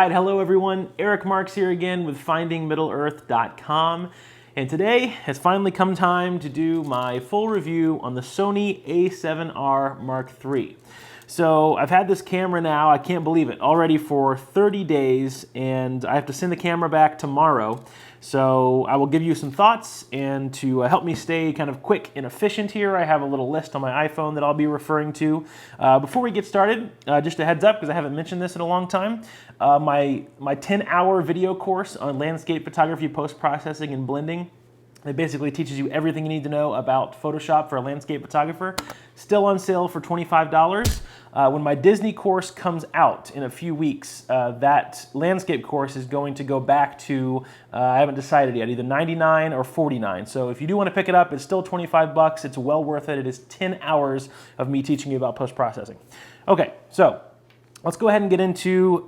right, hello everyone. Eric Marks here again with FindingMiddle-earth.com. And today has finally come time to do my full review on the Sony A7R Mark III. So I've had this camera now, I can't believe it, already for 30 days, and I have to send the camera back tomorrow. So I will give you some thoughts, and to help me stay kind of quick and efficient here, I have a little list on my iPhone that I'll be referring to. Before we get started, just a heads up, because I haven't mentioned this in a long time, my 10-hour video course on landscape photography, post-processing, and blending, it basically teaches you everything you need to know about Photoshop for a landscape photographer. Still on sale for $25. When my Disney course comes out in a few weeks, that landscape course is going to go back to, I haven't decided yet, either $99 or $49. So if you do want to pick it up, it's still 25 bucks. It's well worth it. It is 10 hours of me teaching you about post-processing. Okay, so let's go ahead and get into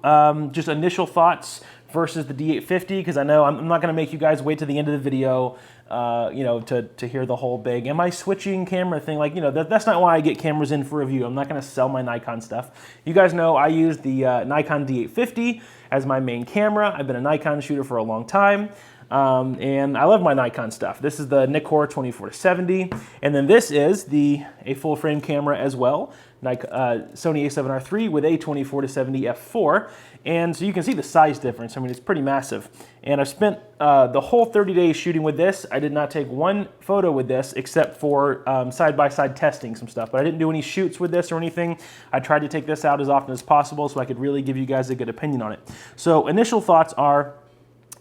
just initial thoughts versus the D850, because I know I'm not going to make you guys wait to the end of the video, to hear the whole big, am I switching camera thing? Like, that's not why I get cameras in for review. I'm not going to sell my Nikon stuff. You guys know I use the Nikon D850 as my main camera. I've been a Nikon shooter for a long time. And I love my Nikon stuff. This is the Nikkor 24-70, and then this is a full frame camera as well, Sony A7R III with a 24-70 f4, and so you can see the size difference. I mean, it's pretty massive. And I've spent the whole 30 days shooting with this. I did not take one photo with this except for side-by-side testing some stuff, but I didn't do any shoots with this or anything. I tried to take this out as often as possible so I could really give you guys a good opinion on it. So initial thoughts are,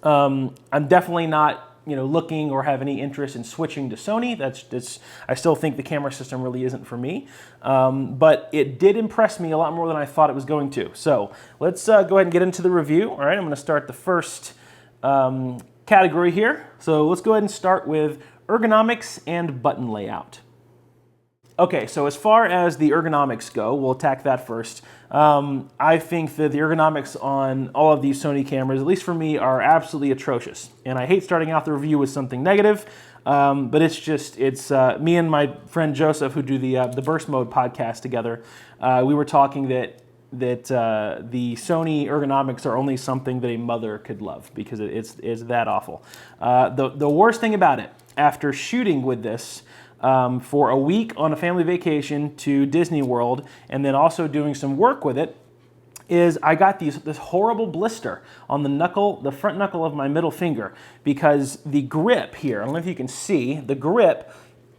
I'm definitely not, looking or have any interest in switching to Sony. I still think the camera system really isn't for me, but it did impress me a lot more than I thought it was going to. So let's go ahead and get into the review. All right, I'm going to start the first category here. So let's go ahead and start with ergonomics and button layout. Okay, so as far as the ergonomics go, we'll attack that first. I think that the ergonomics on all of these Sony cameras, at least for me, are absolutely atrocious. And I hate starting out the review with something negative, but it's me and my friend Joseph, who do the Burst Mode podcast together. We were talking that the Sony ergonomics are only something that a mother could love, because it's that awful. The worst thing about it, after shooting with this, for a week on a family vacation to Disney World, and then also doing some work with it, is I got this horrible blister on the front knuckle of my middle finger, because the grip here, I don't know if you can see, the grip,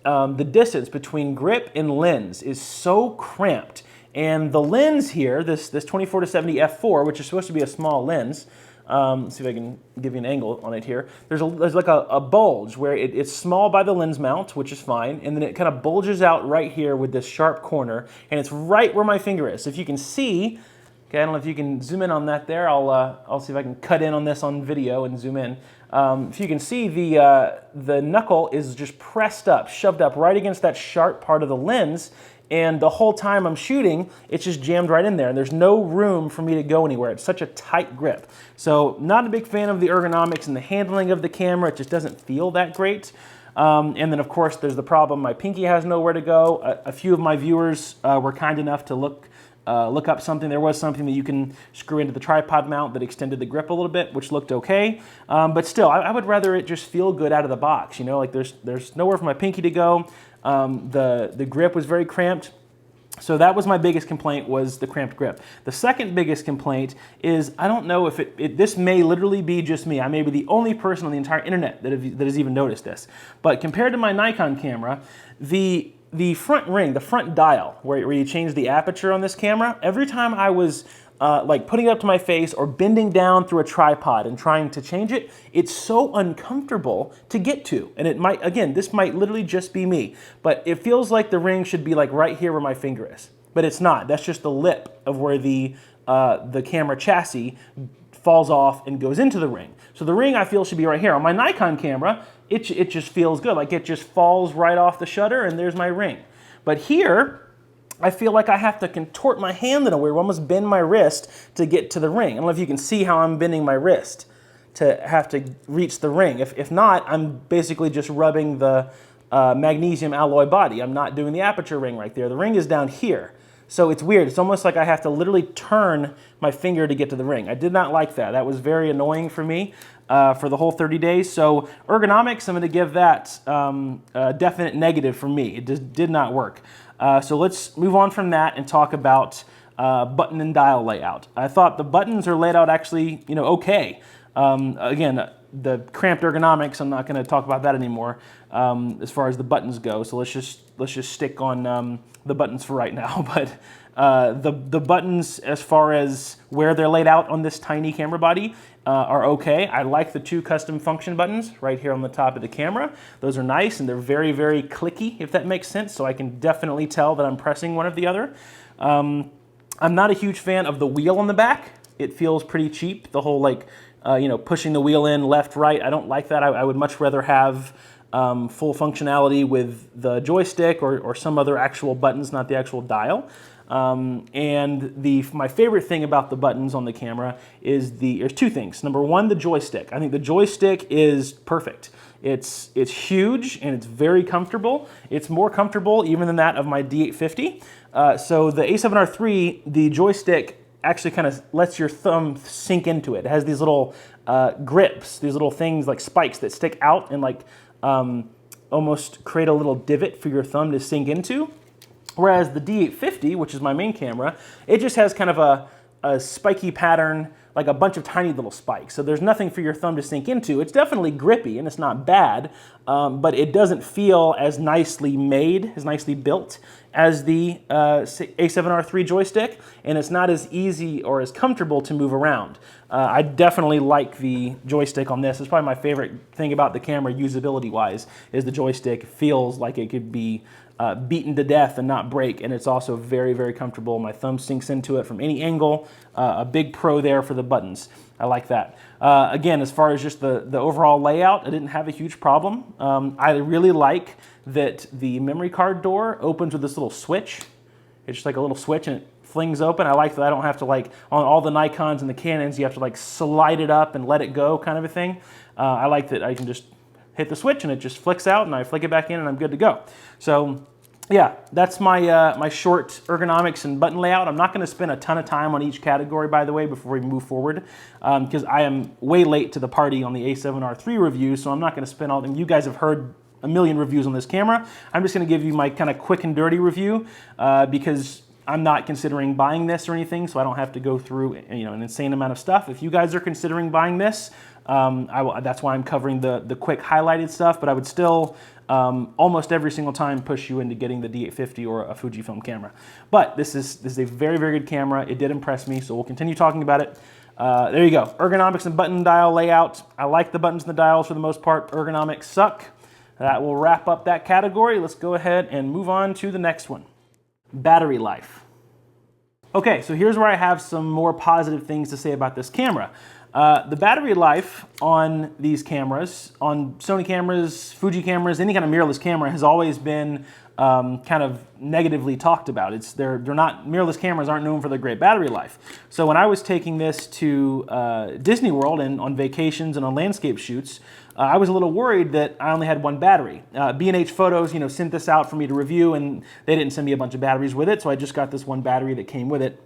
the distance between grip and lens is so cramped. And the lens here, this 24-70 f4, which is supposed to be a small lens, let's see if I can give you an angle on it here. There's like a bulge where it's small by the lens mount, which is fine, and then it kind of bulges out right here with this sharp corner, and it's right where my finger is. So if you can see, okay, I don't know if you can zoom in on that there. I'll see if I can cut in on this on video and zoom in. If you can see, the knuckle is just pressed up, shoved up right against that sharp part of the lens. And the whole time I'm shooting, it's just jammed right in there, and there's no room for me to go anywhere. It's such a tight grip. So not a big fan of the ergonomics and the handling of the camera. It just doesn't feel that great. And then, of course, there's the problem. My pinky has nowhere to go. A few of my viewers were kind enough to look up something. There was something that you can screw into the tripod mount that extended the grip a little bit, which looked okay. But still, I would rather it just feel good out of the box. Like there's nowhere for my pinky to go. The grip was very cramped. So that was my biggest complaint, was the cramped grip. The second biggest complaint is, I don't know if this may literally be just me. I may be the only person on the entire internet that has even noticed this. But compared to my Nikon camera, the front ring, the front dial, where you change the aperture on this camera, every time I was like putting it up to my face or bending down through a tripod and trying to change it, it's so uncomfortable to get to. And it might, again, this might literally just be me, but it feels like the ring should be like right here where my finger is. But it's not. That's just the lip of where the camera chassis falls off and goes into the ring. So the ring, I feel, should be right here. On my Nikon camera, it just feels good. Like it just falls right off the shutter and there's my ring. But here, I feel like I have to contort my hand in a way where I almost bend my wrist to get to the ring. I don't know if you can see how I'm bending my wrist to have to reach the ring. If not, I'm basically just rubbing the magnesium alloy body. I'm not doing the aperture ring right there. The ring is down here. So it's weird. It's almost like I have to literally turn my finger to get to the ring. I did not like that. That was very annoying for me for the whole 30 days. So ergonomics, I'm going to give that a definite negative for me. It just did not work. So let's move on from that and talk about button and dial layout. I thought the buttons are laid out actually, okay. Again, the cramped ergonomics, I'm not going to talk about that anymore as far as the buttons go. So let's just stick on the buttons for right now. But the buttons, as far as where they're laid out on this tiny camera body, are okay. I like the 2 custom function buttons right here on the top of the camera. Those are nice and they're very, very clicky, if that makes sense. So I can definitely tell that I'm pressing one or the other. I'm not a huge fan of the wheel on the back. It feels pretty cheap. The whole pushing the wheel in left, right. I don't like that. I would much rather have full functionality with the joystick or some other actual buttons, not the actual dial. And my favorite thing about the buttons on the camera is there's 2 things. Number 1, the joystick. I think the joystick is perfect. It's huge and it's very comfortable. It's more comfortable even than that of my D850. So the A7R III, the joystick actually kind of lets your thumb sink into it. It has these little grips, these little things like spikes that stick out and almost create a little divot for your thumb to sink into. Whereas the D850, which is my main camera, it just has kind of a spiky pattern, like a bunch of tiny little spikes. So there's nothing for your thumb to sink into. It's definitely grippy and it's not bad, but it doesn't feel as nicely made, as nicely built as the A7R III joystick, and it's not as easy or as comfortable to move around. I definitely like the joystick on this. It's probably my favorite thing about the camera usability-wise is the joystick feels like it could be beaten to death and not break, and it's also very, very comfortable. My thumb sinks into it from any angle. A big pro there for the buttons. I like that. Again, as far as just the overall layout, I didn't have a huge problem. I really like that the memory card door opens with this little switch. It's just like a little switch and it flings open. I like that I don't have to on all the Nikons and the Canons, you have to slide it up and let it go kind of a thing. I like that I can just hit the switch and it just flicks out and I flick it back in and I'm good to go. So yeah, that's my my short ergonomics and button layout. I'm not going to spend a ton of time on each category, by the way, before we move forward, because I am way late to the party on the A7R III review, so I'm not going to spend all them. You guys have heard a million reviews on this camera. I'm just going to give you my kind of quick and dirty review because I'm not considering buying this or anything, so I don't have to go through an insane amount of stuff. If you guys are considering buying this, that's why I'm covering the quick highlighted stuff, but I would still almost every single time push you into getting the D850 or a Fujifilm camera. But this is a very, very good camera. It did impress me, so we'll continue talking about it. There you go. Ergonomics and button dial layout. I like the buttons and the dials for the most part. Ergonomics suck. That will wrap up that category. Let's go ahead and move on to the next one. Battery life. Okay, so here's where I have some more positive things to say about this camera. The battery life on these cameras, on Sony cameras, Fuji cameras, any kind of mirrorless camera has always been kind of negatively talked about. They're not, mirrorless cameras aren't known for their great battery life. So when I was taking this to Disney World and on vacations and on landscape shoots, I was a little worried that I only had one battery. B&H Photos, sent this out for me to review, and they didn't send me a bunch of batteries with it, so I just got this one battery that came with it.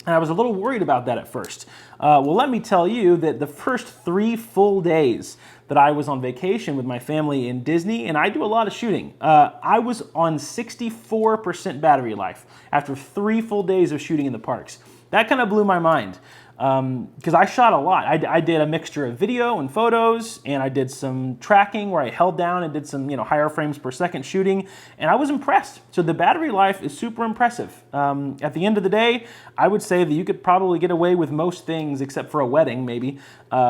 And I was a little worried about that at first. Well, let me tell you that the first 3 full days that I was on vacation with my family in Disney, and I do a lot of shooting, I was on 64% battery life after 3 full days of shooting in the parks. That kind of blew my mind. Because I shot a lot. I did a mixture of video and photos, and I did some tracking where I held down and did some higher frames per second shooting, and I was impressed. So the battery life is super impressive. At the end of the day, I would say that you could probably get away with most things, except for a wedding maybe,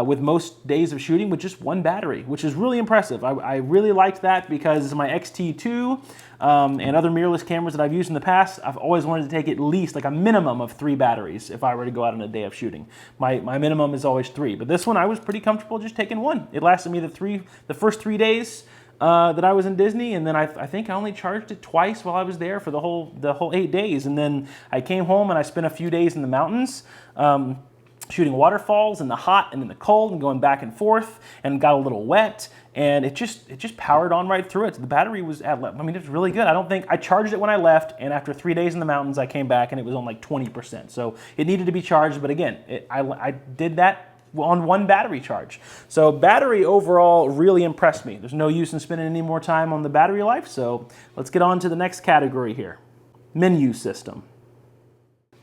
with most days of shooting with just one battery, which is really impressive. I really liked that because my X-T2 and other mirrorless cameras that I've used in the past, I've always wanted to take at least like a minimum of 3 batteries if I were to go out on a day of shooting. My minimum is always 3, but this one I was pretty comfortable just taking 1. It lasted me the first 3 days that I was in Disney, and then I think I only charged it twice while I was there for the whole 8 days, and then I came home and I spent a few days in the mountains. shooting waterfalls in the hot and in the cold and going back and forth, and got a little wet, and it just powered on right through it. So the battery was it was really good. I charged it when I left, and after 3 days in the mountains, I came back and it was on like 20%. So it needed to be charged, but again, I did that on one battery charge. So battery overall really impressed me. There's no use in spending any more time on the battery life, so let's get on to the next category here. Menu system.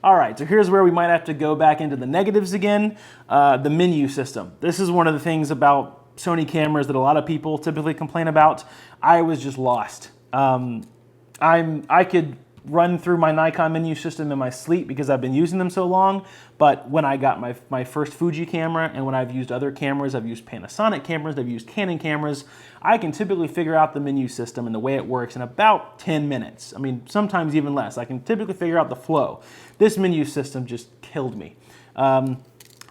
All right, so here's where we might have to go back into the negatives again. The menu system. This is one of the things about Sony cameras that a lot of people typically complain about. I was just lost. I could run through my Nikon menu system in my sleep because I've been using them so long, but when I got my first Fuji camera, and when I've used other cameras, I've used Panasonic cameras, I've used Canon cameras, I can typically figure out the menu system and the way it works in about 10 minutes. I mean, sometimes even less. I can typically figure out the flow. This menu system just killed me.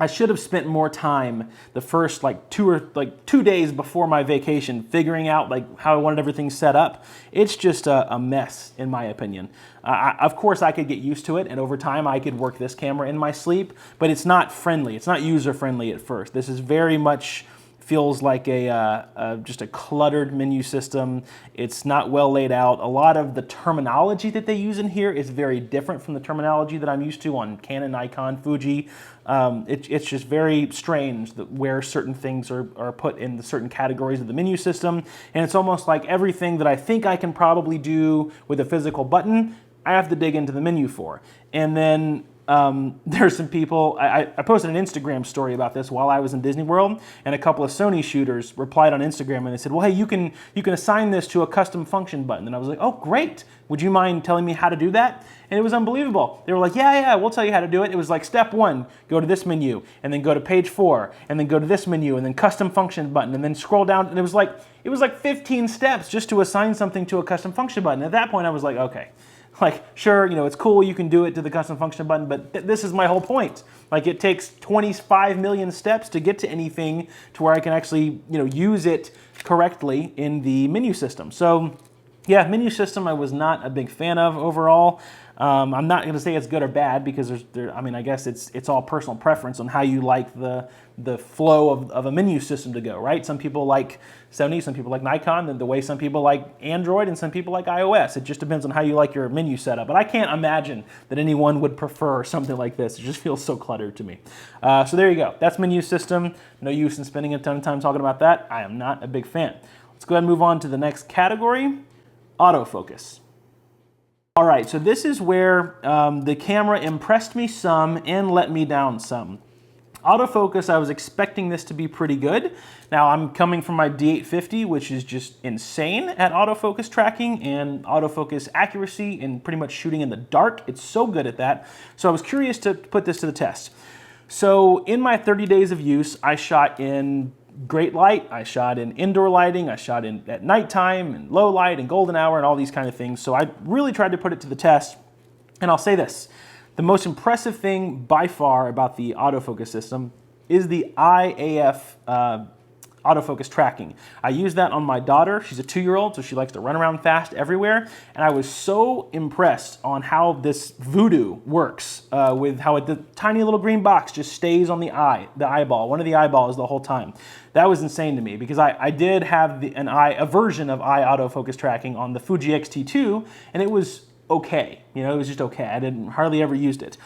I should have spent more time the first 2 days before my vacation figuring out how I wanted everything set up. It's just a mess, in my opinion. Of course, I could get used to it, and over time I could work this camera in my sleep, but it's not friendly. It's not user-friendly at first. This is very much feels like just a cluttered menu system. It's not well laid out. A lot of the terminology that they use in here is very different from the terminology that I'm used to on Canon, Nikon, Fuji. It's just very strange that where certain things are put in the certain categories of the menu system. And it's almost like everything that I think I can probably do with a physical button, I have to dig into the menu for. And then there's some people, I posted an Instagram story about this while I was in Disney World, and a couple of Sony shooters replied on Instagram and they said, well, hey, you can assign this to a custom function button. And I was like, oh, great. Would you mind telling me how to do that? And it was unbelievable. They were like, yeah, we'll tell you how to do it. It was like step 1, go to this menu, and then go to page 4, and then go to this menu, and then custom function button, and then scroll down. And it was like 15 steps just to assign something to a custom function button. At that point, I was like, okay. Sure, it's cool, you can do it to the custom function button, but this is my whole point. It takes 25 million steps to get to anything to where I can actually, use it correctly in the menu system. So, yeah, menu system I was not a big fan of overall. I'm not going to say it's good or bad because I guess it's all personal preference on how you like the flow of a menu system to go, right? Some people like Sony, some people like Nikon, and the way some people like Android, and some people like iOS. It just depends on how you like your menu setup. But I can't imagine that anyone would prefer something like this. It just feels so cluttered to me. So there you go. That's menu system. No use in spending a ton of time talking about that. I am not a big fan. Let's go ahead and move on to the next category, autofocus. All right, so this is where the camera impressed me some and let me down some. Autofocus, I was expecting this to be pretty good. Now, I'm coming from my D850, which is just insane at autofocus tracking and autofocus accuracy and pretty much shooting in the dark. It's so good at that. So I was curious to put this to the test. So in my 30 days of use, I shot in great light, I shot in indoor lighting, I shot in at nighttime and low light and golden hour and all these kind of things. So I really tried to put it to the test. And I'll say this, the most impressive thing by far about the autofocus system is the IAF autofocus tracking. I use that on my daughter. She's a 2-year-old, so she likes to run around fast everywhere. And I was so impressed on how this voodoo works with how the tiny little green box just stays on the eyeball, one of the eyeballs the whole time. That was insane to me because I did have a version of eye autofocus tracking on the Fuji X-T2, and it was okay. It was just okay. I didn't hardly ever used it.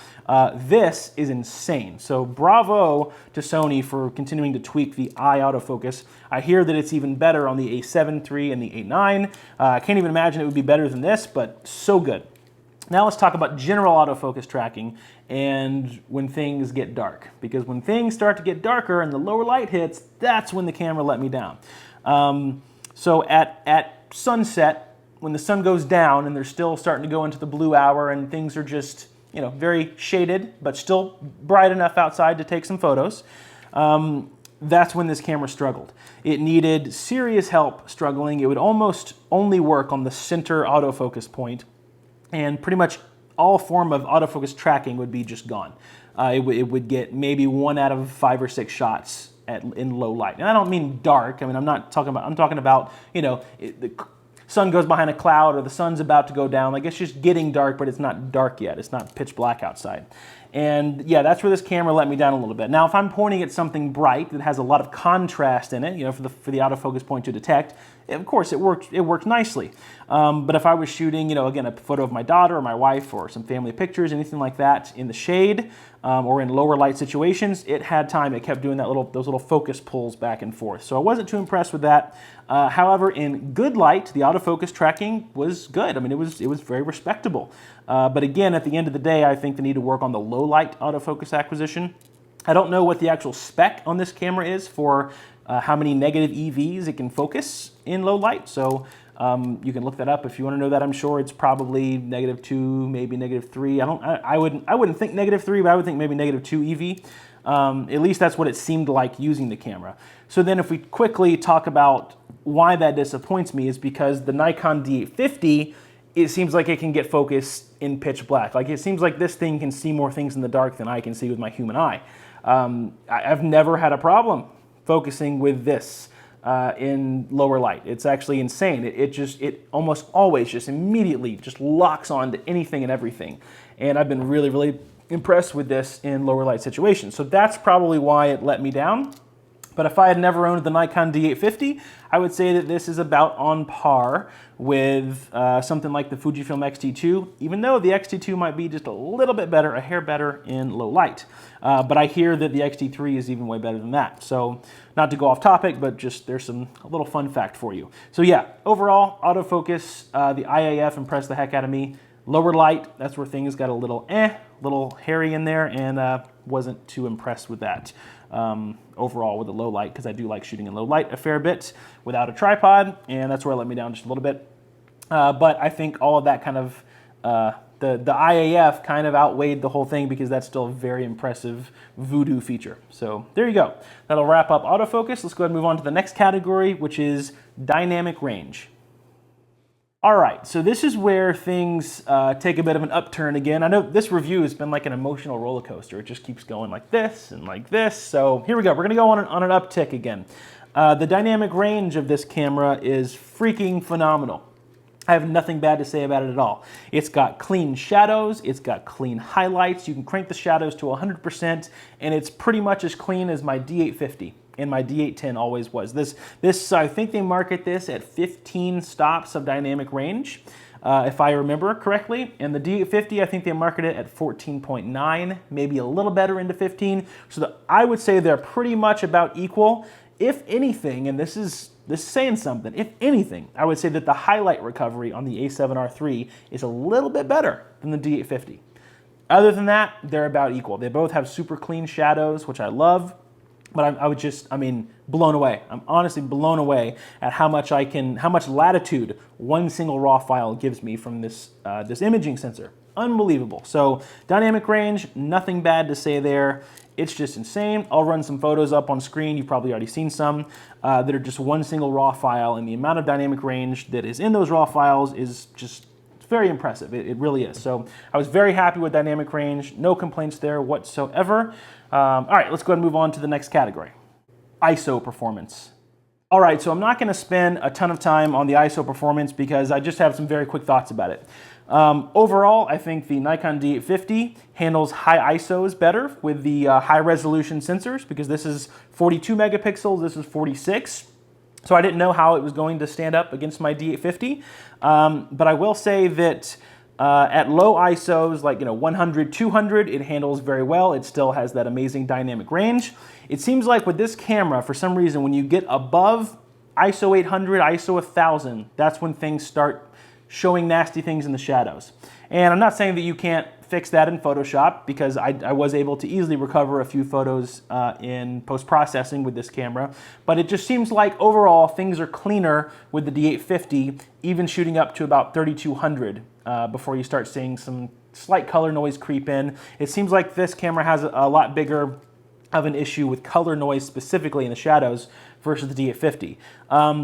This is insane. So bravo to Sony for continuing to tweak the eye autofocus. I hear that it's even better on the A7 III and the A9. I can't even imagine it would be better than this, but so good. Now let's talk about general autofocus tracking and when things get dark. Because when things start to get darker and the lower light hits, that's when the camera let me down. So at sunset, when the sun goes down and they're still starting to go into the blue hour and things are just, very shaded, but still bright enough outside to take some photos, that's when this camera struggled. It needed serious help struggling. It would almost only work on the center autofocus point, and pretty much all form of autofocus tracking would be just gone. It would get maybe 1 out of 5 or 6 shots in low light. And I don't mean dark. I mean, I'm talking about, the sun goes behind a cloud or the sun's about to go down. It's just getting dark, but it's not dark yet. It's not pitch black outside. And yeah, that's where this camera let me down a little bit. Now, if I'm pointing at something bright that has a lot of contrast in it, you know, for the autofocus point to detect, of course, it worked nicely. But if I was shooting, you know, again, a photo of my daughter or my wife or some family pictures, anything like that in the shade or in lower light situations, it had time. It kept doing those little focus pulls back and forth. So I wasn't too impressed with that. However, in good light, the autofocus tracking was good. I mean, it was very respectable. But again, at the end of the day, I think they need to work on the low light autofocus acquisition. I don't know what the actual spec on this camera is for how many negative EVs it can focus in low light. So you can look that up if you want to know that. I'm sure it's probably -2, maybe -3. I wouldn't think -3, but I would think maybe -2 EV. At least that's what it seemed like using the camera. So then if we quickly talk about why that disappoints me, is because the Nikon D850, it seems like it can get focus in pitch black. Like, it seems like this thing can see more things in the dark than I can see with my human eye. I've never had a problem focusing with this in lower light. It's actually insane. It almost always just immediately just locks on to anything and everything. And I've been really, really impressed with this in lower light situations. So that's probably why it let me down. But if I had never owned the Nikon D850, I would say that this is about on par with something like the Fujifilm X-T2, even though the X-T2 might be just a little bit better, a hair better in low light. But I hear that the X-T3 is even way better than that. So not to go off topic, but just there's a little fun fact for you. So yeah, overall, autofocus, the IAF impressed the heck out of me. Lower light, that's where things got a little hairy in there, and wasn't too impressed with that. Overall with the low light, because I do like shooting in low light a fair bit without a tripod, and that's where it let me down just a little bit. But I think all of that kind of, the IAF kind of outweighed the whole thing, because that's still a very impressive voodoo feature. So there you go. That'll wrap up autofocus. Let's go ahead and move on to the next category, which is dynamic range. All right, so this is where things take a bit of an upturn again. I know this review has been like an emotional roller coaster. It just keeps going like this and like this. So here we go. We're gonna go on an uptick again. The dynamic range of this camera is freaking phenomenal. I have nothing bad to say about it at all. It's got clean shadows, it's got clean highlights. You can crank the shadows to 100%, and it's pretty much as clean as my D850. And my D810 always was. This I think they market this at 15 stops of dynamic range, if I remember correctly. And the D850, I think they market it at 14.9, maybe a little better into 15. So I would say they're pretty much about equal. If anything, and this is saying something, if anything, I would say that the highlight recovery on the A7R III is a little bit better than the D850. Other than that, they're about equal. They both have super clean shadows, which I love. But I mean, blown away. I'm honestly blown away at how much latitude one single RAW file gives me from this imaging sensor. Unbelievable. So dynamic range, nothing bad to say there. It's just insane. I'll run some photos up on screen. You've probably already seen some that are just one single RAW file, and the amount of dynamic range that is in those RAW files is just very impressive. It really is. So I was very happy with dynamic range. No complaints there whatsoever. All right, let's go ahead and move on to the next category. ISO performance. All right, so I'm not going to spend a ton of time on the ISO performance because I just have some very quick thoughts about it. Overall, I think the Nikon D850 handles high ISOs better with the high resolution sensors, because this is 42 megapixels, this is 46. So I didn't know how it was going to stand up against my D850, but I will say that at low ISOs, like 100, 200, it handles very well. It still has that amazing dynamic range. It seems like with this camera, for some reason, when you get above ISO 800, ISO 1000, that's when things start showing nasty things in the shadows. And I'm not saying that you can't fix that in Photoshop, because I was able to easily recover a few photos in post-processing with this camera, but it just seems like overall things are cleaner with the D850, even shooting up to about 3200 before you start seeing some slight color noise creep in. It seems like this camera has a lot bigger of an issue with color noise, specifically in the shadows, versus the D850.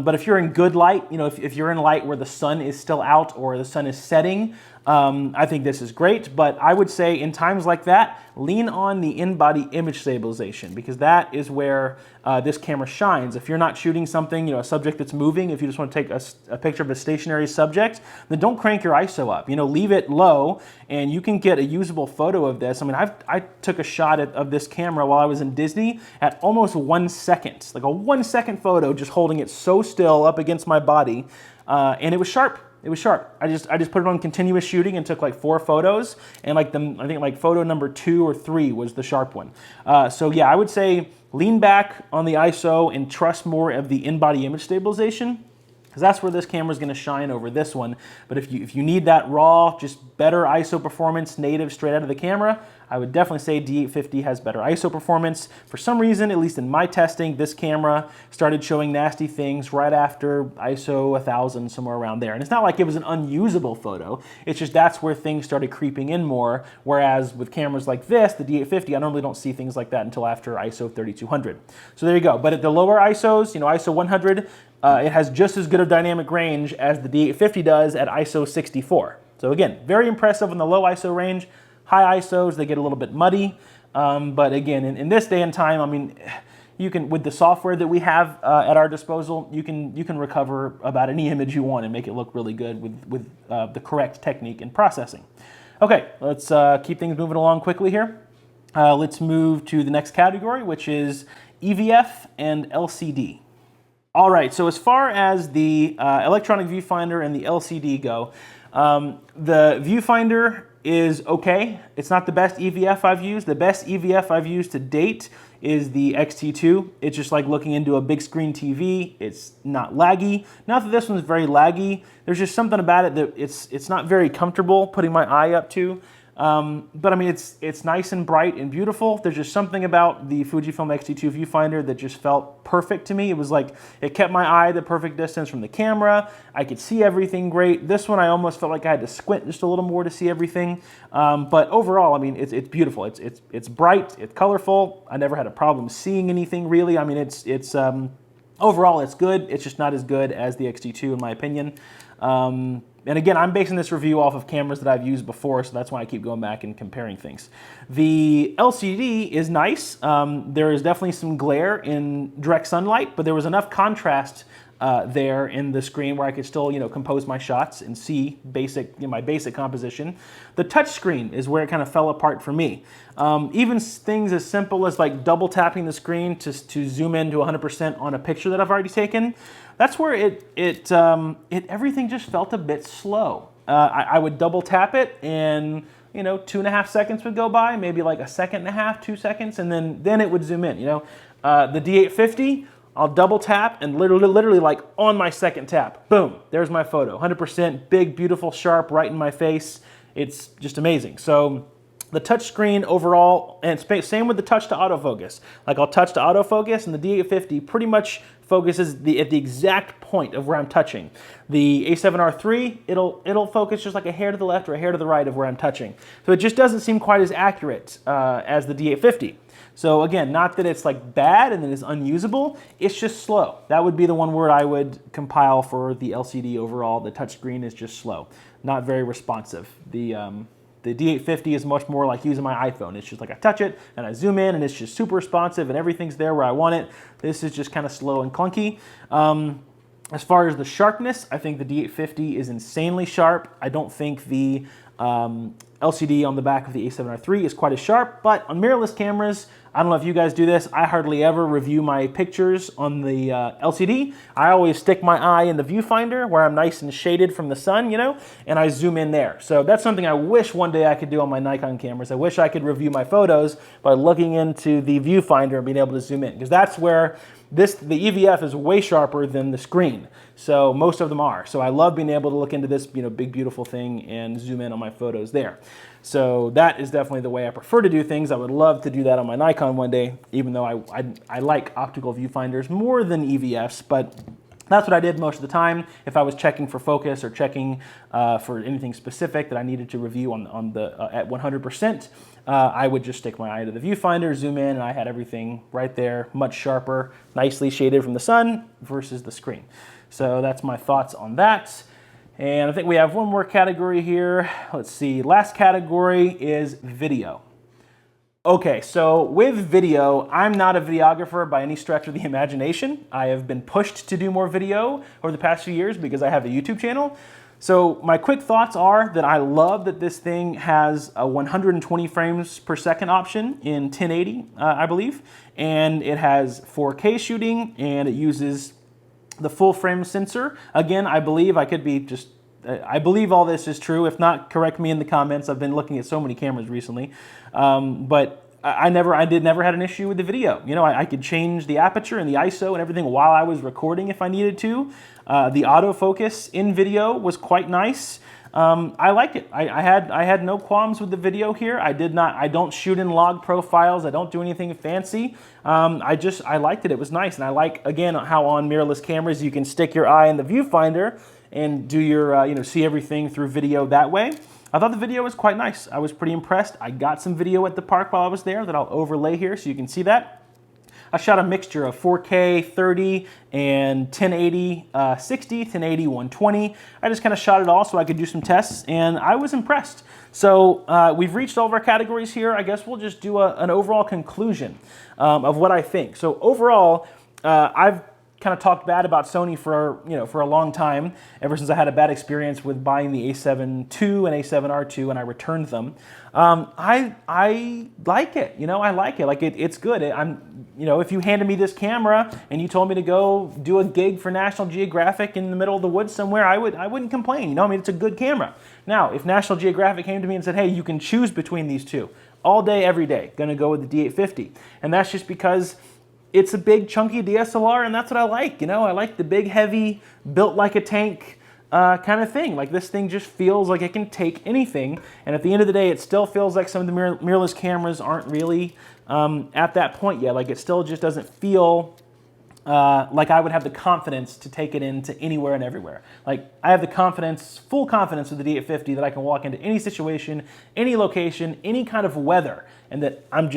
But if you're in good light, you know, if you're in light where the sun is still out or the sun is setting, I think this is great. But I would say in times like that, lean on the in-body image stabilization, because that is where this camera shines. If you're not shooting something, you know, a subject that's moving, if you just want to take a picture of a stationary subject, then don't crank your ISO up. You know, leave it low, and you can get a usable photo of this. I mean, I took a shot of this camera while I was in Disney at almost 1 second, like a 1 second photo, just holding it so still up against my body, and it was sharp. It was sharp. I just put it on continuous shooting and took like 4 photos, and like I think like photo number 2 or 3 was the sharp one. So yeah, I would say lean back on the ISO and trust more of the in-body image stabilization, because that's where this camera is going to shine over this one. But if you need that raw, just better ISO performance native straight out of the camera, I would definitely say D850 has better ISO performance. For some reason, at least in my testing, this camera started showing nasty things right after ISO 1000, somewhere around there. And it's not like it was an unusable photo, it's just that's where things started creeping in more, whereas with cameras like this, the D850, I normally don't see things like that until after ISO 3200. So there you go. But at the lower ISOs, you know, ISO 100, it has just as good of dynamic range as the D850 does at ISO 64. So again, very impressive in the low ISO range. High ISOs, they get a little bit muddy. But again, in this day and time, I mean, you can, with the software that we have at our disposal, you can recover about any image you want and make it look really good with the correct technique and processing. Okay, let's keep things moving along quickly here. Let's move to the next category, which is EVF and LCD. All right, so as far as the electronic viewfinder and the LCD go, the viewfinder is okay. It's not the best EVF I've used. The best EVF I've used to date is the X-T2. It's just like looking into a big screen TV. It's not laggy. Not that this one's very laggy. There's just something about it that it's not very comfortable putting my eye up to. But I mean, it's nice and bright and beautiful. There's just something about the Fujifilm X-T2 viewfinder that just felt perfect to me. It was like, it kept my eye the perfect distance from the camera. I could see everything great. This one, I almost felt like I had to squint just a little more to see everything. But overall, I mean, it's beautiful. It's bright, it's colorful. I never had a problem seeing anything really. I mean, overall, it's good. It's just not as good as the X-T2 in my opinion. And again, I'm basing this review off of cameras that I've used before, so that's why I keep going back and comparing things. The LCD is nice. There is definitely some glare in direct sunlight, but there was enough contrast there in the screen where I could still, you know, compose my shots and see basic, you know, my basic composition. The touch screen is where it kind of fell apart for me. Even things as simple as like double tapping the screen to zoom in to 100% on a picture that I've already taken, that's where everything just felt a bit slow. I would double tap it and, you know, 2.5 seconds would go by, maybe like 1.5 seconds, 2 seconds, and then it would zoom in, you know. The D850, I'll double tap and literally like on my second tap, boom, there's my photo. 100% big, beautiful, sharp, right in my face. It's just amazing. So the touch screen overall, and same with the touch to autofocus. Like I'll touch to autofocus and the D850 pretty much focuses at the exact point of where I'm touching. The A7R III, it'll focus just like a hair to the left or a hair to the right of where I'm touching. So it just doesn't seem quite as accurate as the D850. So again, not that it's like bad and that it's unusable, it's just slow. That would be the one word I would compile for the LCD overall. The touchscreen is just slow, not very responsive. The D850 is much more like using my iPhone. It's just like I touch it and I zoom in and it's just super responsive and everything's there where I want it. This is just kind of slow and clunky. As far as the sharpness, I think the D850 is insanely sharp. I don't think the LCD on the back of the A7R III is quite as sharp, but on mirrorless cameras, I don't know if you guys do this, I hardly ever review my pictures on the LCD. I always stick my eye in the viewfinder where I'm nice and shaded from the sun, you know, and I zoom in there. So that's something I wish one day I could do on my Nikon cameras. I wish I could review my photos by looking into the viewfinder and being able to zoom in, because that's where the EVF is way sharper than the screen. So most of them are. So I love being able to look into this, you know, big beautiful thing and zoom in on my photos there. So that is definitely the way I prefer to do things. I would love to do that on my Nikon one day, even though I like optical viewfinders more than EVFs, but That's what I did most of the time. If I was checking for focus or checking for anything specific that I needed to review on the at 100%, I would just stick my eye to the viewfinder, zoom in, and I had everything right there, much sharper, nicely shaded from the sun versus the screen. So that's my thoughts on that. And I think we have one more category here. Let's see, last category is video. Okay, so with video, I'm not a videographer by any stretch of the imagination. I have been pushed to do more video over the past few years because I have a YouTube channel. So my quick thoughts are that I love that this thing has a 120 frames per second option in 1080, I believe. And it has 4K shooting, and it uses the full frame sensor. Again, I believe I believe all this is true. If not, correct me in the comments. I've been looking at so many cameras recently. But I never had an issue with the video. You know, I could change the aperture and the ISO and everything while I was recording if I needed to. The autofocus in video was quite nice. I liked it. I had no qualms with the video here. I don't shoot in log profiles. I don't do anything fancy. I liked it. It was nice. And I like, again, how on mirrorless cameras you can stick your eye in the viewfinder and do your, see everything through video that way. I thought the video was quite nice. I was pretty impressed. I got some video at the park while I was there that I'll overlay here so you can see that. I shot a mixture of 4K 30 and 1080 60, 1080 120. I just kind of shot it all so I could do some tests, and I was impressed. So we've reached all of our categories here. I guess we'll just do an overall conclusion of what I think. So overall, I've kind of talked bad about Sony for a long time, ever since I had a bad experience with buying the A7 II and A7R II, and I returned them. I like it, I like it. Like it's good. If you handed me this camera and you told me to go do a gig for National Geographic in the middle of the woods somewhere, I wouldn't complain. It's a good camera. Now, if National Geographic came to me and said, hey, you can choose between these two all day, every day, gonna go with the D850, and that's just because it's a big, chunky DSLR, and that's what I like. I like the big, heavy, built like a tank kind of thing. Like, this thing just feels like it can take anything, and at the end of the day, it still feels like some of the mirrorless cameras aren't really at that point yet. Like, it still just doesn't feel like I would have the confidence to take it into anywhere and everywhere. Like, I have the confidence, full confidence with the D850 that I can walk into any situation, any location, any kind of weather, and that I'm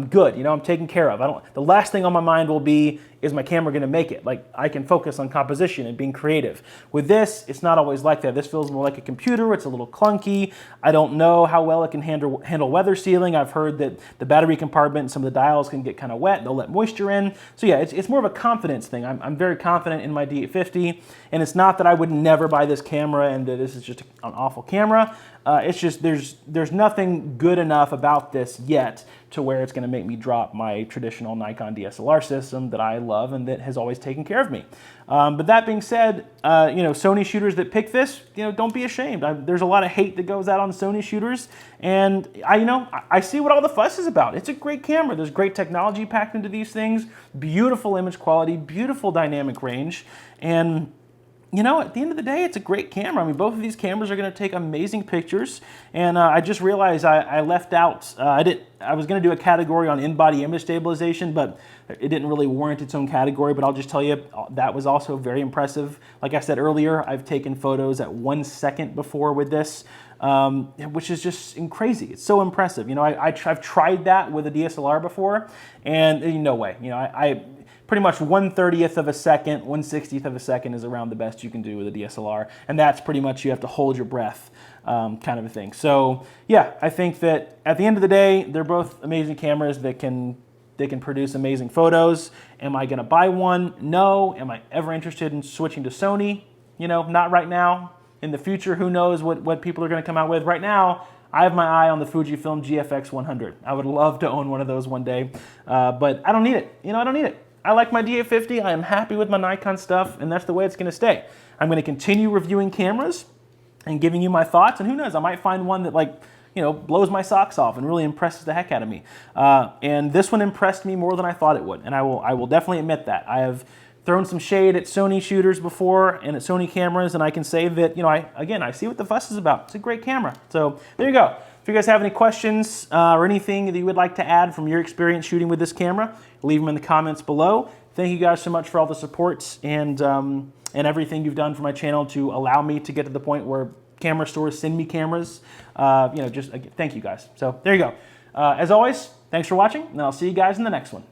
good, I'm taken care of. The last thing on my mind will be, is my camera gonna make it? Like, I can focus on composition and being creative. With this, it's not always like that. This feels more like a computer. It's a little clunky. I don't know how well it can handle weather sealing. I've heard that the battery compartment and some of the dials can get kind of wet. They'll let moisture in. So yeah, it's more of a confidence thing. I'm very confident in my D850, and it's not that I would never buy this camera and that this is just an awful camera. It's just there's nothing good enough about this yet to where it's going to make me drop my traditional Nikon DSLR system that I love and that has always taken care of me. But that being said, Sony shooters that pick this, don't be ashamed. There's a lot of hate that goes out on Sony shooters, and I see what all the fuss is about. It's a great camera. There's great technology packed into these things, beautiful image quality, beautiful dynamic range, and at the end of the day, it's a great camera. I mean, both of these cameras are going to take amazing pictures, and I just realized I left out, I was going to do a category on in-body image stabilization, but it didn't really warrant its own category, but I'll just tell you, that was also very impressive. Like I said earlier, I've taken photos at 1 second before with this, which is just crazy. It's so impressive. I've tried that with a DSLR before, and no way. I pretty much 1/30th of a second, 1/60th of a second is around the best you can do with a DSLR, and that's pretty much you have to hold your breath kind of a thing. So yeah, I think that at the end of the day, they're both amazing cameras that can produce amazing photos. Am I gonna buy one? No. Am I ever interested in switching to Sony? Not right now. In the future, who knows what people are gonna come out with. Right now, I have my eye on the Fujifilm GFX 100. I would love to own one of those one day, but I don't need it. I don't need it. I like my D850, I am happy with my Nikon stuff, and that's the way it's gonna stay. I'm gonna continue reviewing cameras and giving you my thoughts, and who knows, I might find one that blows my socks off and really impresses the heck out of me. And this one impressed me more than I thought it would, and I will definitely admit that. I have thrown some shade at Sony shooters before and at Sony cameras, and I can say that, I see what the fuss is about. It's a great camera. So there you go. If you guys have any questions or anything that you would like to add from your experience shooting with this camera, leave them in the comments below. Thank you guys so much for all the support, and and everything you've done for my channel to allow me to get to the point where camera stores send me cameras. Just thank you guys. So there you go. As always, thanks for watching, and I'll see you guys in the next one.